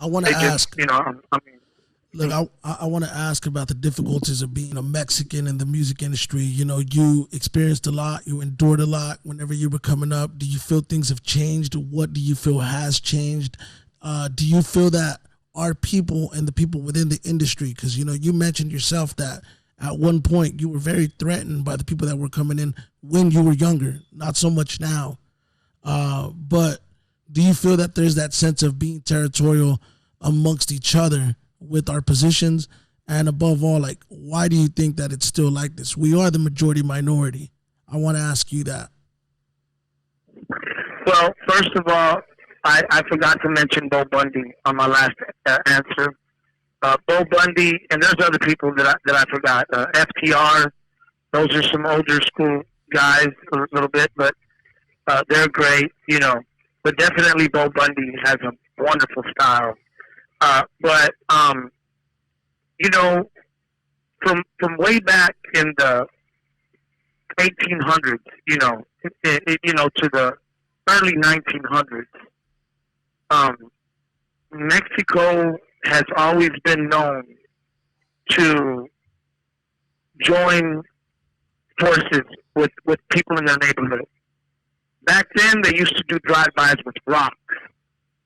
I want to They just, ask. I mean, Look, I want to ask about the difficulties of being a Mexican in the music industry. You know, you experienced a lot, you endured a lot whenever you were coming up. Do you feel things have changed? What do you feel has changed? Do you feel that our people and the people within the industry, because, you know, you mentioned yourself that at one point you were very threatened by the people that were coming in when you were younger, not so much now. But do you feel that there's that sense of being territorial amongst each other with our positions? And above all, like, why do you think that it's still like this? We are the majority minority. I want to ask you that. Well, first of all, I forgot to mention Bo Bundy on my last answer. Bo Bundy, and there's other people that I forgot. FTR, those are some older school guys a little bit, but they're great, you know. But definitely Bo Bundy has a wonderful style. But you know, from way back in the 1800s, you know, to the early 1900s, Mexico has always been known to join forces with people in their neighborhood. Back then, they used to do drive-bys with rocks.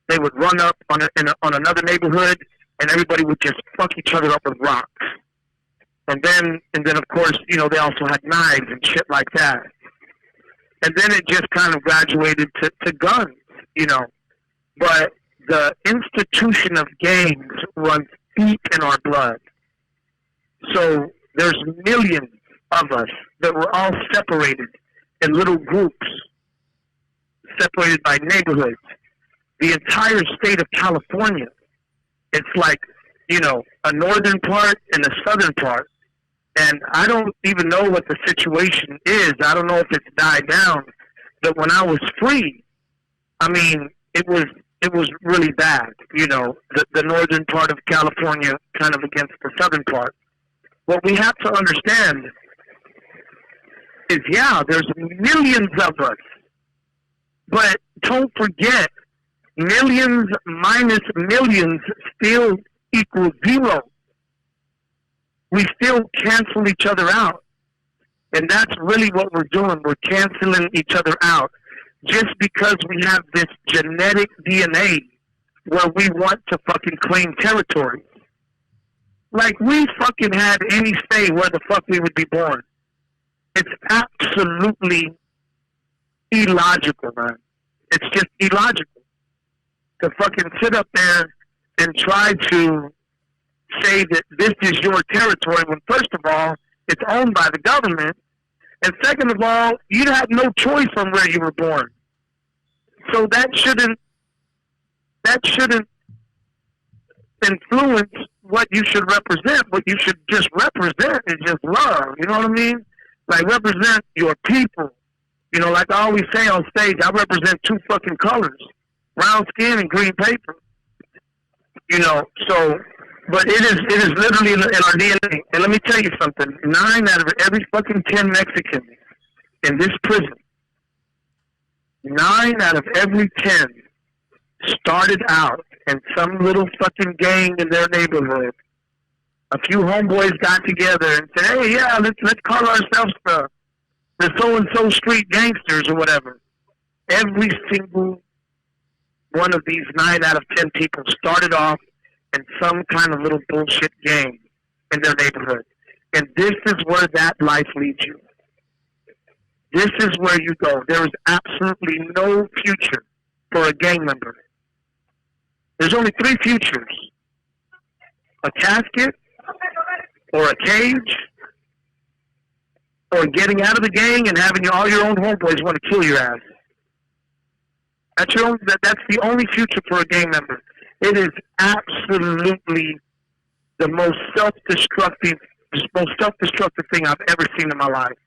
They would run up on another neighborhood, and everybody would just fuck each other up with rocks. And then of course, you know, they also had knives and shit like that. And then it just kind of graduated to guns, you know. But the institution of gangs runs deep in our blood. So there's millions of us that were all separated in little groups, separated by neighborhoods. The entire state of California, it's like, you know, a northern part and a southern part. And I don't even know what the situation is. I don't know if it's died down. But when I was free, I mean, it was really bad, you know, the northern part of California kind of against the southern part. What we have to understand is, yeah, there's millions of us. But don't forget, millions minus millions still equals zero. We still cancel each other out. And that's really what we're doing. We're canceling each other out just because we have this genetic DNA where we want to fucking claim territory. Like, we fucking had any say where the fuck we would be born. It's absolutely illogical, man. It's just illogical to fucking sit up there and try to say that this is your territory when, first of all, it's owned by the government, and second of all, you have no choice on where you were born. So that shouldn't influence what you should represent. What you should just represent is just love. You know what I mean? Like, represent your people. You know, like I always say on stage, I represent two fucking colors, brown skin and green paper. You know, so, but it is literally in our DNA. And let me tell you something, 9 out of every fucking 10 Mexicans in this prison, 9 out of every 10 started out in some little fucking gang in their neighborhood. A few homeboys got together and said, hey, yeah, let's call ourselves the so-and-so street gangsters or whatever. Every single one of these 9 out of 10 people started off in some kind of little bullshit gang in their neighborhood. And this is where that life leads you. This is where you go. There is absolutely no future for a gang member. There's only 3 futures. A casket, or a cage, or getting out of the gang and having all your own homeboys want to kill your ass. That's the only future for a gang member. It is absolutely the most self-destructive thing I've ever seen in my life.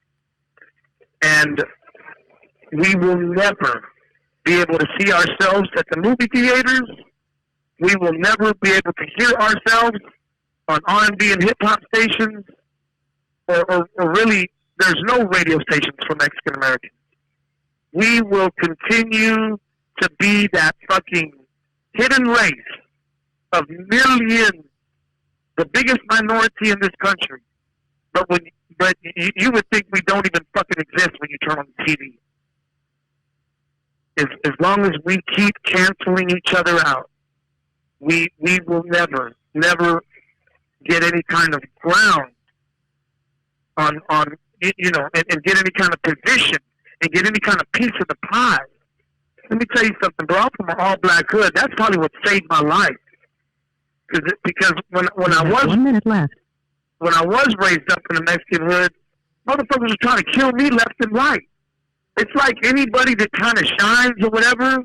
And we will never be able to see ourselves at the movie theaters. We will never be able to hear ourselves on R&B and hip-hop stations, or really, there's no radio stations for Mexican Americans. We will continue to be that fucking hidden race of millions, the biggest minority in this country. But you would think we don't even fucking exist when you turn on the TV. As long as we keep canceling each other out, we will never get any kind of ground on you know, and get any kind of position and get any kind of piece of the pie. Let me tell you something, bro. I'm from an all-black hood. That's probably what saved my life. Because when I was 1 minute left. When I was raised up in the Mexican hood, motherfuckers were trying to kill me left and right. It's like anybody that kind of shines or whatever,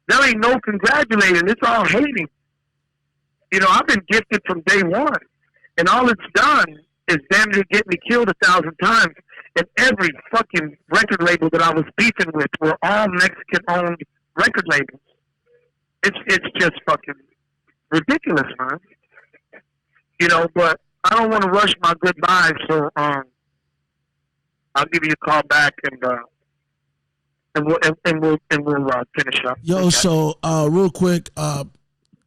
there ain't no congratulating. It's all hating. You know, I've been gifted from day one, and all it's done is damn near get me killed 1,000 times. And every fucking record label that I was beefing with were all Mexican-owned record labels. It's just fucking ridiculous, man. You know, but I don't want to rush my goodbye, so I'll give you a call back and we'll finish up. Yo, okay. So real quick,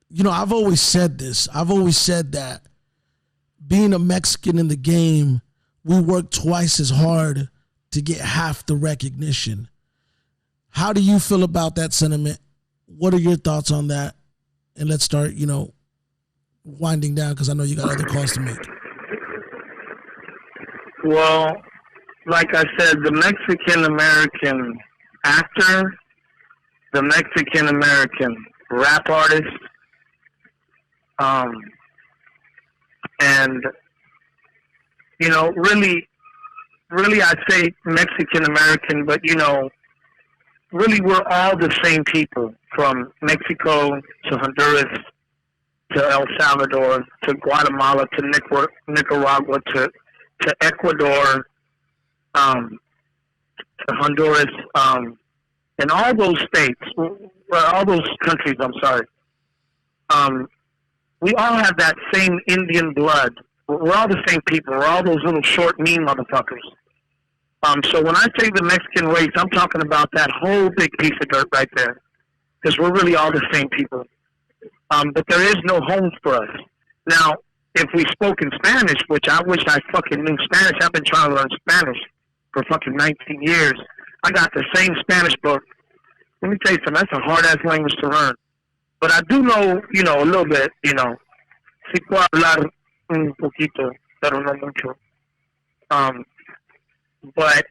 you know, I've always said this. I've always said that being a Mexican in the game, we work twice as hard to get half the recognition. How do you feel about that sentiment? What are your thoughts on that? And let's start, you know, winding down because I know you got other calls to make. Well, like I said, the Mexican-American actor, the Mexican-American rap artist, and, you know, really I'd say Mexican-American, but, you know, really we're all the same people, from Mexico to Honduras to El Salvador to Guatemala to Nicaragua to Ecuador, to Honduras, and all those states, all those countries, I'm sorry. We all have that same Indian blood. We're all the same people. We're all those little short, mean motherfuckers. So when I say the Mexican race, I'm talking about that whole big piece of dirt right there. Because we're really all the same people. But there is no home for us. Now, if we spoke in Spanish, which I wish I fucking knew Spanish, I've been trying to learn Spanish for fucking 19 years. I got the same Spanish book. Let me tell you something, that's a hard-ass language to learn. But I do know, you know, a little bit, you know. Sí puedo hablar un poquito, pero no mucho. But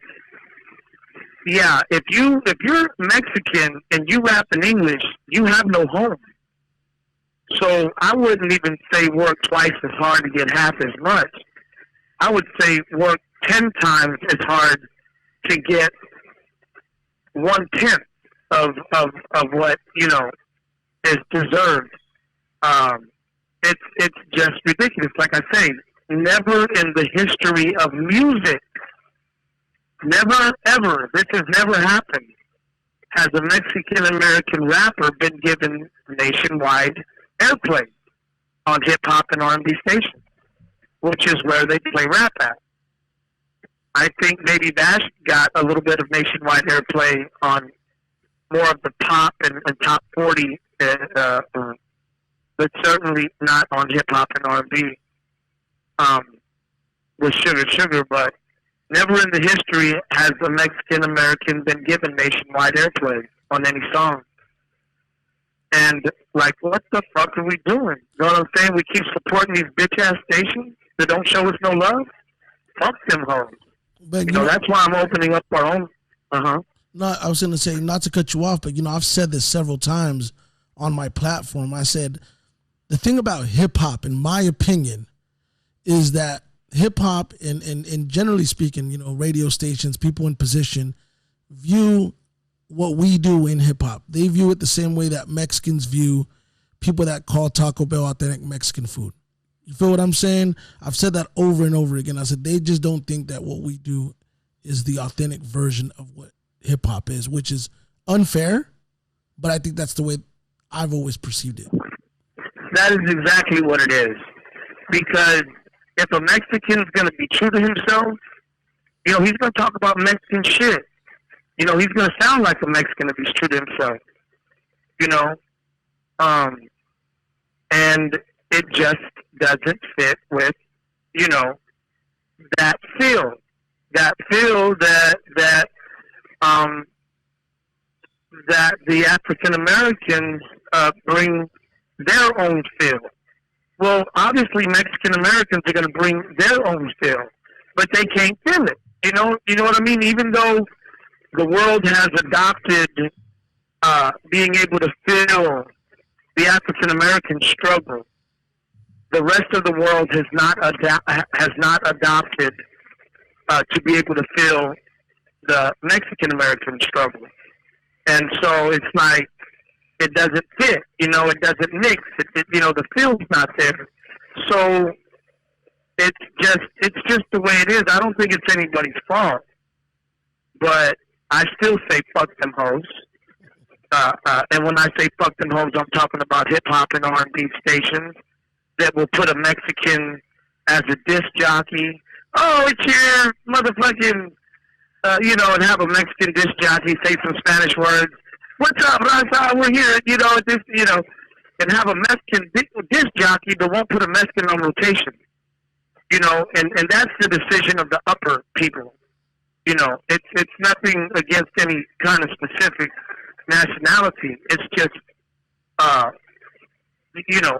yeah, if you're Mexican and you rap in English, you have no home. So I wouldn't even say work twice as hard to get half as much. I would say work 10 times as hard to get 1/10 of what, you know, is deserved. It's just ridiculous. Like I say, never in the history of music, never ever, this has never happened, has a Mexican-American rapper been given nationwide airplay on hip-hop and R&B stations, which is where they play rap at. I think maybe Bash got a little bit of nationwide airplay on more of the pop and top 40, but certainly not on hip-hop and R&B with Sugar, but never in the history has a Mexican-American been given nationwide airplay on any song. And, like, what the fuck are we doing? You know what I'm saying? We keep supporting these bitch-ass stations that don't show us no love? Fuck them hoes. But, you know, that's why I'm opening up our own. No, I was going to say, not to cut you off, but, you know, I've said this several times on my platform. I said, the thing about hip-hop, in my opinion, is that hip-hop, and generally speaking, you know, radio stations, people in position, view what we do in hip-hop. They view it the same way that Mexicans view people that call Taco Bell authentic Mexican food. You feel what I'm saying? I've said that over and over again. I said they just don't think that what we do is the authentic version of what hip-hop is, which is unfair, but I think that's the way I've always perceived it. That is exactly what it is. Because if a Mexican is going to be true to himself, you know, he's going to talk about Mexican shit. You know, he's going to sound like a Mexican if he's true to himself. You know? And and it just doesn't fit with, you know, that feel that the African Americans bring their own feel. Well, obviously Mexican Americans are going to bring their own feel, but they can't feel it. You know what I mean? Even though the world has adopted being able to feel the African American struggle, the rest of the world has not adopted to be able to feel the Mexican American struggle. And so it's like, it doesn't fit, you know, it doesn't mix, you know, the feel's not there. So it's just the way it is. I don't think it's anybody's fault, but I still say fuck them hoes. And when I say fuck them hoes, I'm talking about hip-hop and R&B stations that will put a Mexican as a disc jockey. Oh, it's your motherfucking, you know, and have a Mexican disc jockey say some Spanish words. What's up, Raza? We're here, you know, this, you know, and have a Mexican disc jockey, but won't put a Mexican on rotation. You know, and that's the decision of the upper people. You know, it's nothing against any kind of specific nationality. It's just, you know,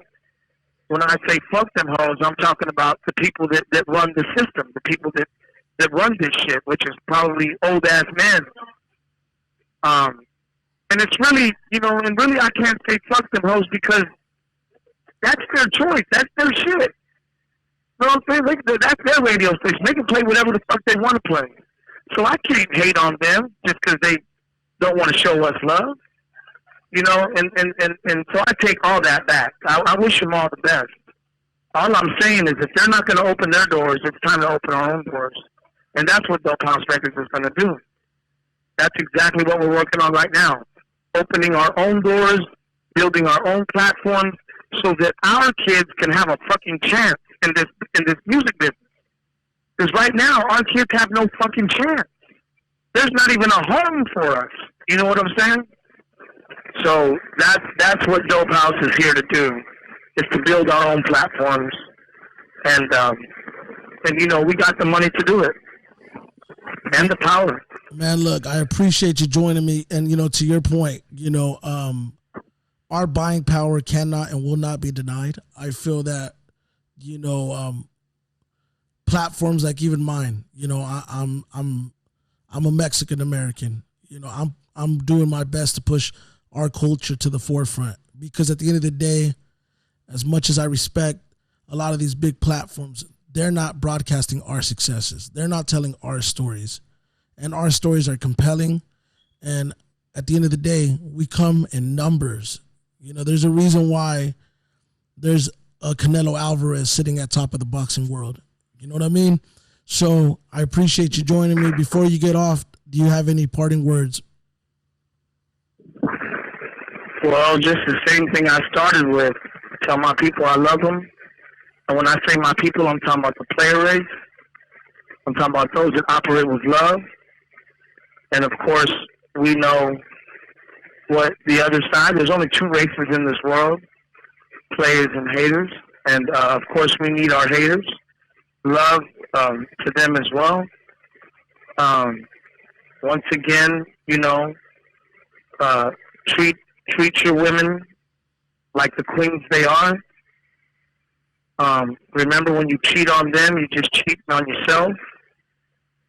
when I say fuck them hoes, I'm talking about the people that run the system, the people that run this shit, which is probably old ass men. And it's really, you know, and really I can't say fuck them hoes because that's their choice. That's their shit. You know what I'm saying? That's their radio station. They can play whatever the fuck they want to play. So I can't hate on them just because they don't want to show us love. You know, and so I take all that back. I wish them all the best. All I'm saying is if they're not going to open their doors, it's time to open our own doors. And that's what Dope House Records is going to do. That's exactly what we're working on right now. Opening our own doors, building our own platforms so that our kids can have a fucking chance in this music business. Because right now, our kids have no fucking chance. There's not even a home for us. You know what I'm saying? So that's what Dope House is here to do, is to build our own platforms. And you know, we got the money to do it. And the power. Man, look, I appreciate you joining me. And, you know, to your point, you know, our buying power cannot and will not be denied. I feel that, you know, platforms like even mine, you know, I'm a Mexican American. You know, I'm doing my best to push our culture to the forefront, because at the end of the day, as much as I respect a lot of these big platforms, they're not broadcasting our successes. They're not telling our stories. And our stories are compelling. And at the end of the day, we come in numbers. You know, there's a reason why there's a Canelo Alvarez sitting at top of the boxing world. You know what I mean? So I appreciate you joining me. Before you get off, do you have any parting words? Well, just the same thing I started with. Tell my people I love them. And when I say my people, I'm talking about the player race. I'm talking about those that operate with love. And, of course, we know what the other side, there's only two races in this world, players and haters. And, of course, we need our haters. Love to them as well. Once again, you know, treat your women like the queens they are. Remember, when you cheat on them, you just cheat on yourself.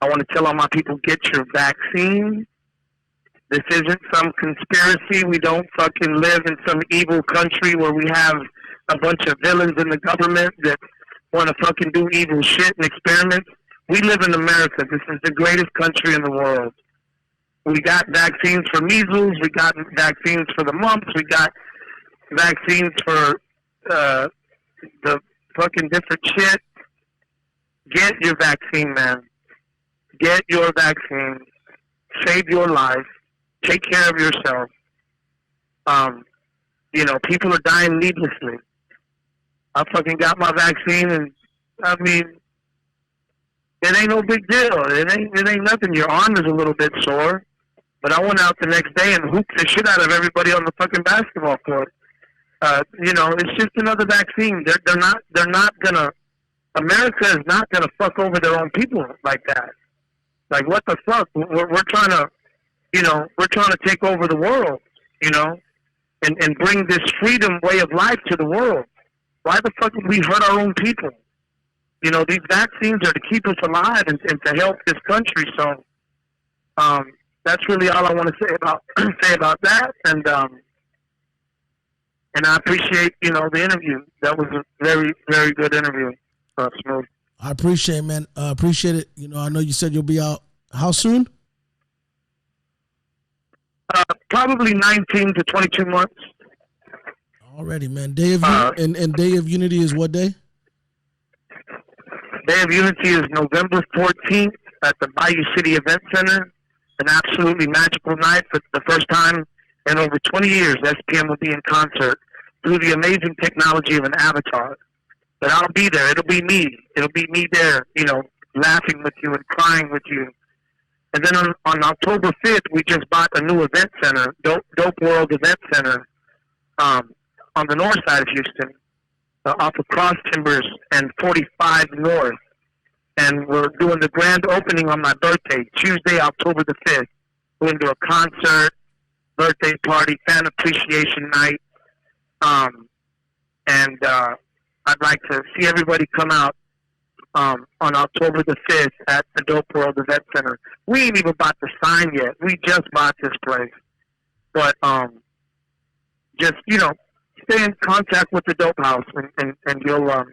I want to tell all my people, get your vaccine. This isn't some conspiracy. We don't fucking live in some evil country where we have a bunch of villains in the government that want to fucking do evil shit and experiments. We live in America. This is the greatest country in the world. We got vaccines for measles. We got vaccines for the mumps. We got vaccines for the fucking different shit. Get your vaccine, man. Get your vaccine. Save your life. Take care of yourself. You know, people are dying needlessly. I fucking got my vaccine, and I mean, it ain't no big deal. It ain't nothing. Your arm is a little bit sore, but I went out the next day and hooped the shit out of everybody on the fucking basketball court. You know, it's just another vaccine. They're not gonna. America is not gonna fuck over their own people like that. Like, what the fuck? We're trying to, you know, we're trying to take over the world, you know, and bring this freedom way of life to the world. Why the fuck would we hurt our own people? You know, these vaccines are to keep us alive and to help this country. So, that's really all I want to say about that. And I appreciate, you know, the interview. That was a very, very good interview. Smooth. I appreciate it, man. Appreciate it. You know, I know you said you'll be out. How soon? Probably 19 to 22 months. Already, man. Day of and Day of Unity is what day? Day of Unity is November 14th at the Bayou City Event Center. An absolutely magical night. For the first time in over 20 years, SPM will be in concert through the amazing technology of an avatar. But I'll be there. It'll be me. It'll be me there, you know, laughing with you and crying with you. And then on October 5th, we just bought a new event center, Dope World Event Center, on the north side of Houston, off of Cross Timbers and 45 North. And we're doing the grand opening on my birthday, Tuesday, October the 5th. We're going to do a concert, birthday party, fan appreciation night. I'd like to see everybody come out on October the 5th at the Dope World Event Center. We ain't even bought the sign yet. We just bought this place. But just, you know, stay in contact with the Dope House and you'll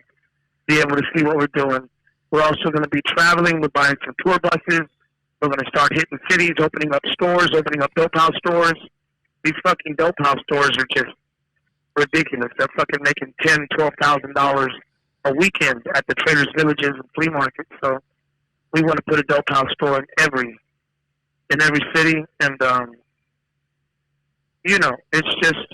be able to see what we're doing. We're also going to be traveling. We're buying some tour buses. We're going to start hitting cities, opening up stores, opening up Dope House stores. These fucking Dope House stores are just ridiculous. They're fucking making $10,000, $12,000 a weekend at the traders' villages and flea markets. So we want to put a Dope House store in every city. And you know, it's just